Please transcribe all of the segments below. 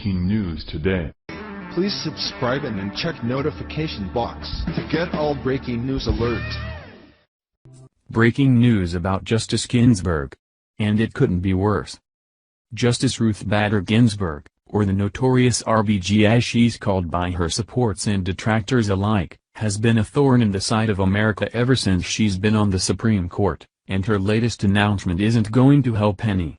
breaking news today. Please subscribe and then check notification box to get all breaking news alerts. Breaking news about Justice Ginsburg. And it couldn't be worse. Justice Ruth Bader Ginsburg, or the notorious RBG as she's called by her supports and detractors alike, has been a thorn in the side of America ever since she's been on the Supreme Court, and her latest announcement isn't going to help any.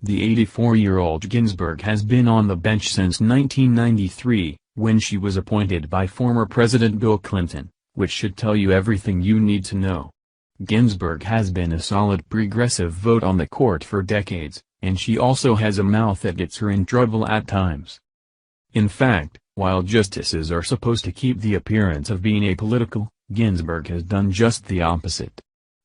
The 84-year-old Ginsburg has been on the bench since 1993, when she was appointed by former President Bill Clinton, which should tell you everything you need to know. Ginsburg has been a solid progressive vote on the court for decades, and she also has a mouth that gets her in trouble at times. In fact, while justices are supposed to keep the appearance of being apolitical, Ginsburg has done just the opposite.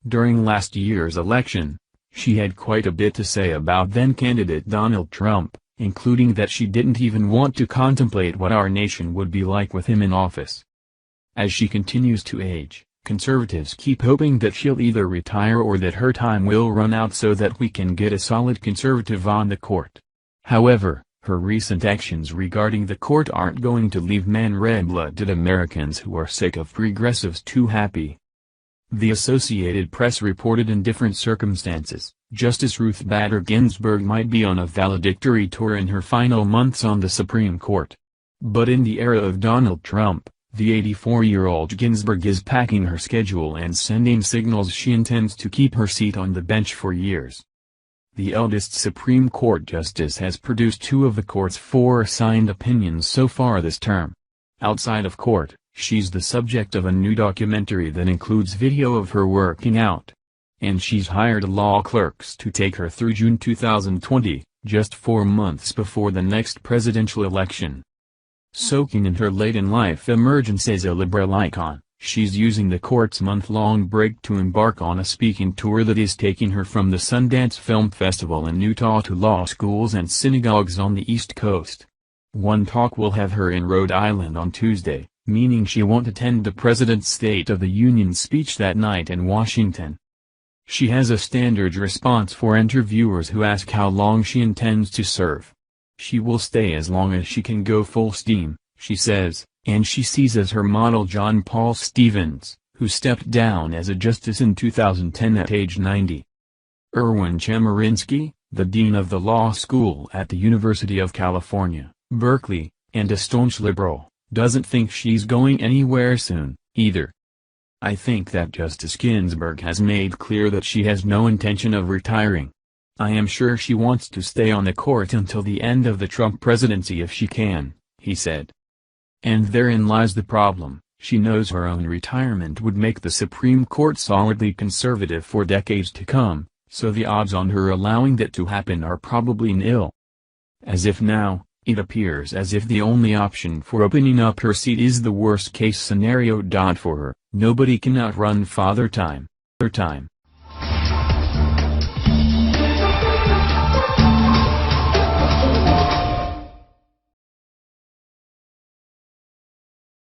During last year's election, she had quite a bit to say about then-candidate Donald Trump, including that she didn't even want to contemplate what our nation would be like with him in office. As she continues to age, conservatives keep hoping that she'll either retire or that her time will run out so that we can get a solid conservative on the court. However, her recent actions regarding the court aren't going to leave red-blooded Americans who are sick of progressives too happy. The Associated Press reported in different circumstances, Justice Ruth Bader Ginsburg might be on a valedictory tour in her final months on the Supreme Court. But in the era of Donald Trump, the 84-year-old Ginsburg is packing her schedule and sending signals she intends to keep her seat on the bench for years. The eldest Supreme Court justice has produced 2 of the court's 4 signed opinions so far this term. Outside of court, she's the subject of a new documentary that includes video of her working out. And she's hired law clerks to take her through June 2020, just 4 months before the next presidential election. Soaking in her late-in-life emergence as a liberal icon, she's using the court's month-long break to embark on a speaking tour that is taking her from the Sundance Film Festival in Utah to law schools and synagogues on the East Coast. One talk will have her in Rhode Island on Tuesday, meaning she won't attend the President's State of the Union speech that night in Washington. She has a standard response for interviewers who ask how long she intends to serve. She will stay as long as she can go full steam, she says, and she sees as her model John Paul Stevens, who stepped down as a justice in 2010 at age 90. Erwin Chemerinsky, the dean of the law school at the University of California, Berkeley, and a staunch liberal, doesn't think she's going anywhere soon, either. I think that Justice Ginsburg has made clear that she has no intention of retiring. I am sure she wants to stay on the court until the end of the Trump presidency if she can, he said. And therein lies the problem. She knows her own retirement would make the Supreme Court solidly conservative for decades to come, so the odds on her allowing that to happen are probably nil. As if now, it appears as if the only option for opening up her seat is the worst-case scenario. For her, nobody can outrun Father Time.